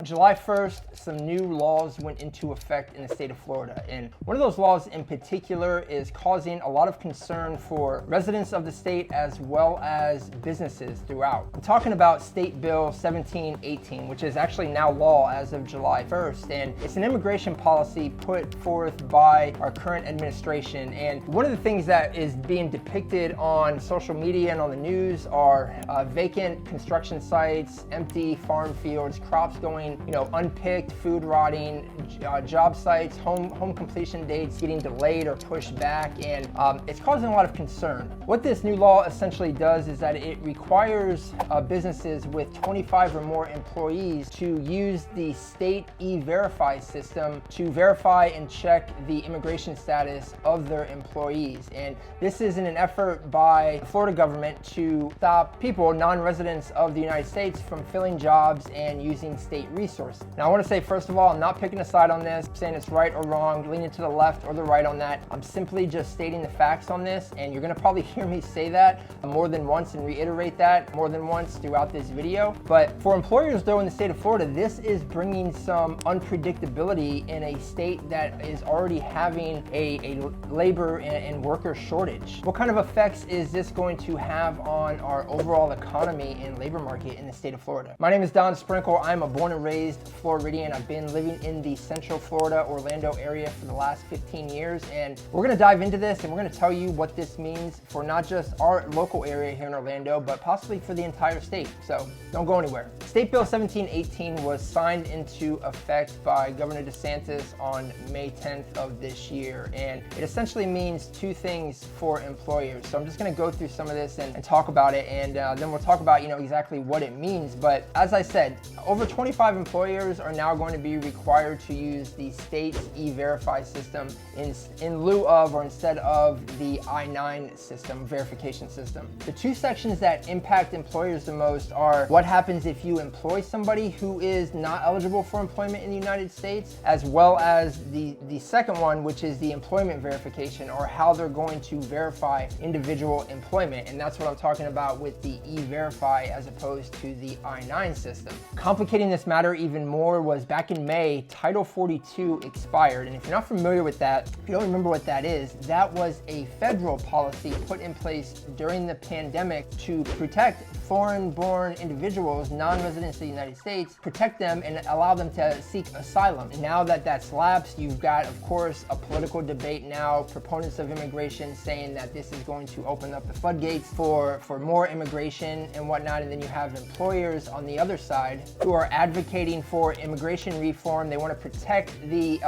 On July 1st, some new laws went into effect in the state of Florida. And one of those laws in particular is causing a lot of concern for residents of the state as well as businesses throughout. I'm talking about State Bill 1718, which is actually now law as of July 1st. And it's an immigration policy put forth by our current administration. And one of the things that is being depicted on social media and on the news are vacant construction sites, empty farm fields, crops going unpicked, food rotting, job sites, home completion dates getting delayed or pushed back, and it's causing a lot of concern. What this new law essentially does is that it requires businesses with 25 or more employees to use the state e-verify system to verify and check the immigration status of their employees. And this is in an effort by the Florida government to stop people, non-residents of the United States, from filling jobs and using state resources. Now, I want to say, first of all, I'm not picking a side on this, saying it's right or wrong, leaning to the left or the right on that. I'm simply just stating the facts on this, and you're going to probably hear me say that more than once and reiterate that more than once throughout this video. But for employers, though, in the state of Florida, this is bringing some unpredictability in a state that is already having a labor and worker shortage. What kind of effects is this going to have on our overall economy and labor market in the state of Florida? My name is Sprenkel. I'm a born and raised Floridian. I've been living in the Central Florida, Orlando area for the last 15 years, and we're going to dive into this and we're going to tell you what this means for not just our local area here in Orlando, but possibly for the entire state. So don't go anywhere. State Bill 1718 was signed into effect by Governor DeSantis on May 10th of this year, and it essentially means two things for employers. So I'm just going to go through some of this and talk about it, and then we'll talk about exactly what it means. But as I said, over 25 employers are now going to be required to use the state's e-verify system in lieu of or instead of the I-9 system, verification system. The two sections that impact employers the most are what happens if you employ somebody who is not eligible for employment in the United States, as well as the second one, which is the employment verification, or how they're going to verify individual employment. And that's what I'm talking about with the e-verify as opposed to the I-9 system. Complicating this matter even more was back in May, Title 42 expired. And if you're not familiar with that, if you don't remember what that is, that was a federal policy put in place during the pandemic to protect foreign-born individuals, non-residents of the United States, protect them and allow them to seek asylum. And now that that's lapsed, you've got, of course, a political debate now, proponents of immigration saying that this is going to open up the floodgates for more immigration and whatnot. And then you have employers on the other side who are advocating for immigration reform. They want to protect the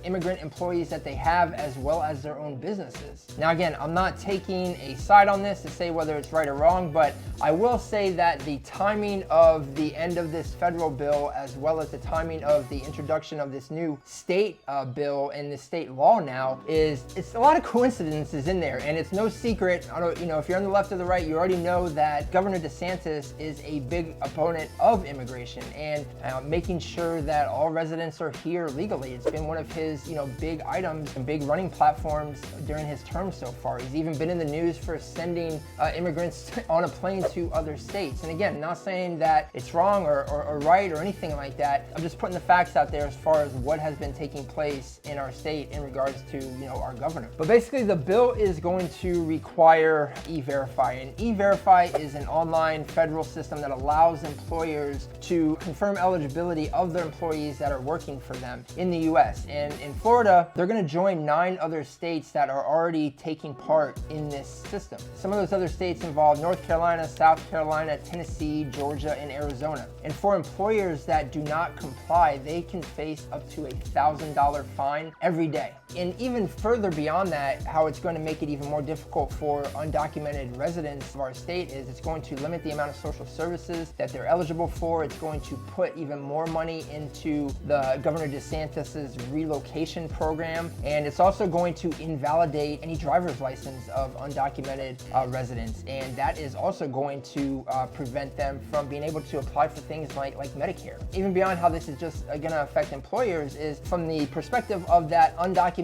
immigrant employees that they have as well as their own businesses. Now, again, I'm not taking a side on this to say whether it's right or wrong, but I will say that the timing of the end of this federal bill as well as the timing of the introduction of this new state bill and the state law now it's a lot of coincidences in there. And it's no secret, if you're on the left or the right, you already know that Governor DeSantis is a big opponent of immigration and making sure that all residents are here legally. It's been one of his big items and big running platforms during his term so far. He's even been in the news for sending immigrants on a plane to other states. And again, not saying that it's wrong or right or anything like that. I'm just putting the facts out there as far as what has been taking place in our state in regards to our governor. But basically, the bill is going to require e-verify, and e-verify is an online federal system that allows employers to confirm eligibility of their employees that are working for them in the US. And in Florida, they're going to join 9 other states that are already taking part in this system. Some of those other states involve North Carolina, South Carolina, Tennessee, Georgia, and Arizona. And for employers that do not comply, they can face up to $1,000 fine every day. And even further beyond that, how it's going to make it even more difficult for undocumented residents of our state is it's going to limit the amount of social services that they're eligible for. It's going to put even more money into the Governor DeSantis's relocation program. And it's also going to invalidate any driver's license of undocumented residents. And that is also going to prevent them from being able to apply for things like Medicare. Even beyond how this is just going to affect employers is from the perspective of that undocumented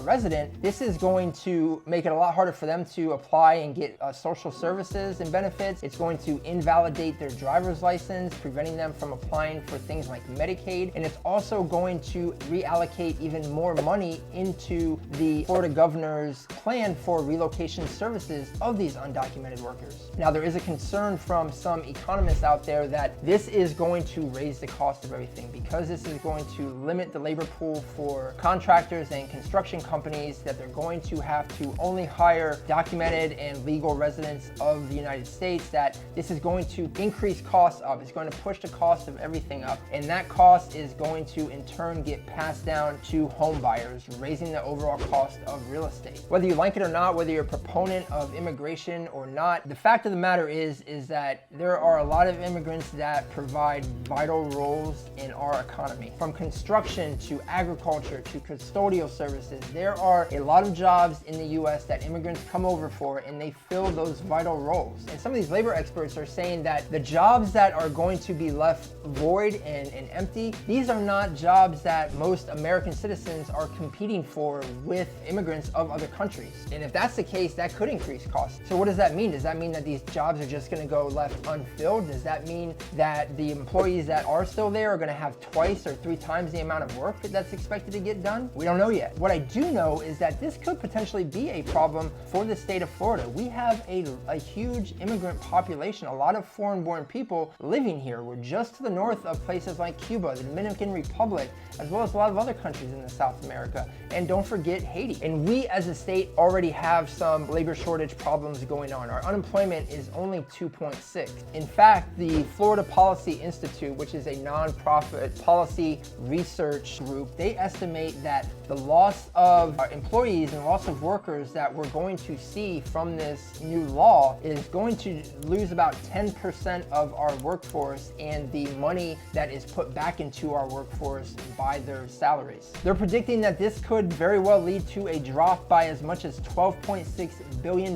resident, this is going to make it a lot harder for them to apply and get social services and benefits. It's going to invalidate their driver's license, preventing them from applying paying for things like Medicaid, and it's also going to reallocate even more money into the Florida governor's plan for relocation services of these undocumented workers. Now, there is a concern from some economists out there that this is going to raise the cost of everything, because this is going to limit the labor pool for contractors and construction companies, that they're going to have to only hire documented and legal residents of the United States, that this is going to increase costs up. It's going to push the cost of everything up, and that cost is going to in turn get passed down to home buyers, raising the overall cost of real estate. Whether you like it or not, whether you're a proponent of immigration or not, the fact of the matter is that there are a lot of immigrants that provide vital roles in our economy. From construction to agriculture to custodial services, there are a lot of jobs in the US that immigrants come over for, and they fill those vital roles. And some of these labor experts are saying that the jobs that are going to be left void and empty, these are not jobs that most American citizens are competing for with immigrants of other countries. And if that's the case, that could increase costs. So what does that mean? Does that mean that these jobs are just going to go left unfilled? Does that mean that the employees that are still there are going to have twice or three times the amount of work that's expected to get done? We don't know yet. What I do know is that this could potentially be a problem for the state of Florida. We have a huge immigrant population, a lot of foreign-born people living here. We're just to the north of places like Cuba, the Dominican Republic, as well as a lot of other countries in South America. And don't forget Haiti. And we as a state already have some labor shortage problems going on. Our unemployment is only 2.6. In fact, the Florida Policy Institute, which is a nonprofit policy research group, they estimate that the loss of employees and loss of workers that we're going to see from this new law is going to lose about 10% of our workforce and the money that is put back into our workforce by their salaries. They're predicting that this could very well lead to a drop by as much as $12.6 billion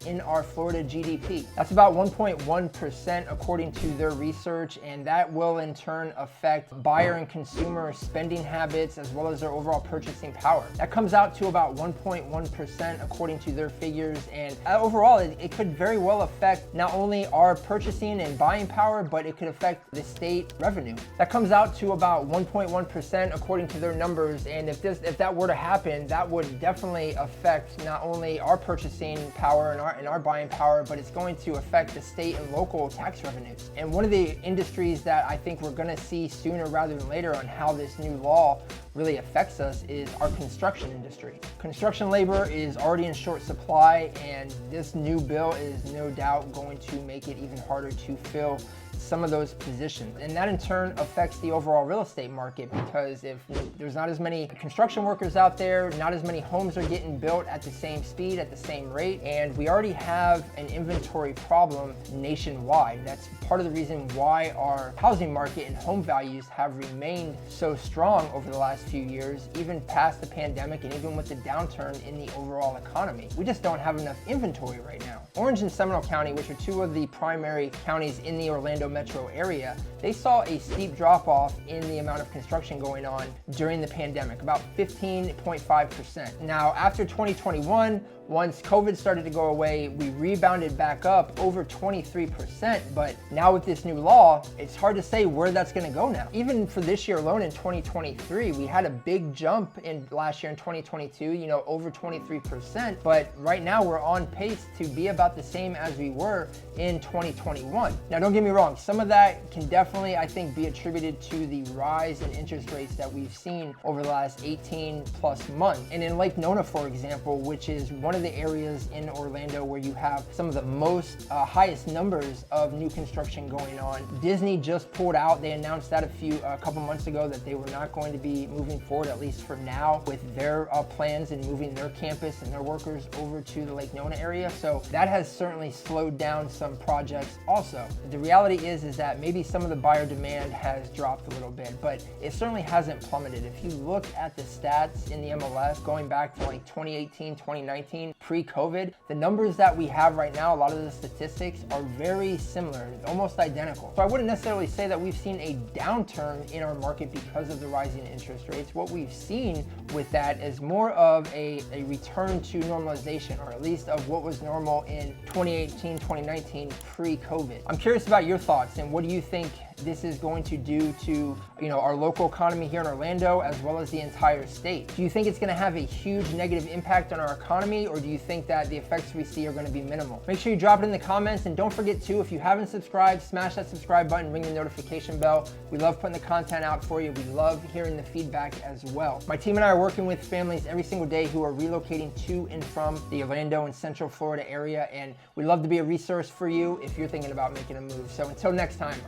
in our Florida GDP. That's about 1.1% according to their research, and that will in turn affect buyer and consumer spending habits as well as their overall purchasing power. That comes out to about 1.1% according to their figures, and overall it could very well affect not only our purchasing and buying power, but it could affect the state revenue. That comes out to about 1.1% according to their numbers, and if that were to happen, that would definitely affect not only our purchasing power and our buying power, but it's going to affect the state and local tax revenues. And one of the industries that I think we're going to see sooner rather than later on how this new law really affects us is our construction industry. Construction labor is already in short supply, and this new bill is no doubt going to make it even harder to fill some of those positions. And that in turn affects the overall real estate market, because if there's not as many construction workers out there, not as many homes are getting built at the same speed, at the same rate, and we already have an inventory problem nationwide. That's part of the reason why our housing market and home values have remained so strong over the last few years, even past the pandemic and even with the downturn in the overall economy. We just don't have enough inventory right now. Orange and Seminole County, which are two of the primary counties in the Orlando metro area, they saw a steep drop-off in the amount of construction going on during the pandemic, about 15.5%. Now, after 2021, once COVID started to go away, we rebounded back up over 23%, but now with this new law, it's hard to say where that's gonna go now. Even for this year alone in 2023, we had a big jump in last year in 2022, over 23%, but right now we're on pace to be about the same as we were in 2021. Now, don't get me wrong, some of that can definitely, I think, be attributed to the rise in interest rates that we've seen over the last 18 plus months. And in Lake Nona, for example, which is one of the areas in Orlando where you have some of the most highest numbers of new construction going on, Disney just pulled out. They announced that a couple months ago that they were not going to be moving forward, at least for now, with their plans and moving their campus and their workers over to the Lake Nona area. So that has certainly slowed down some projects also. The reality is that maybe some of the buyer demand has dropped a little bit, but it certainly hasn't plummeted. If you look at the stats in the MLS going back to like 2018, 2019, pre-COVID, the numbers that we have right now, a lot of the statistics are very similar, almost identical. So I wouldn't necessarily say that we've seen a downturn in our market because of the rising interest rates. What we've seen with that is more of a return to normalization, or at least of what was normal in 2018, 2019, pre-COVID. I'm curious about your thoughts, and what do you think this is going to do to, our local economy here in Orlando, as well as the entire state. Do you think it's going to have a huge negative impact on our economy, or do you think that the effects we see are going to be minimal? Make sure you drop it in the comments, and don't forget to, if you haven't subscribed, smash that subscribe button, ring the notification bell. We love putting the content out for you. We love hearing the feedback as well. My team and I are working with families every single day who are relocating to and from the Orlando and Central Florida area, and we'd love to be a resource for you if you're thinking about making a move. So until next time.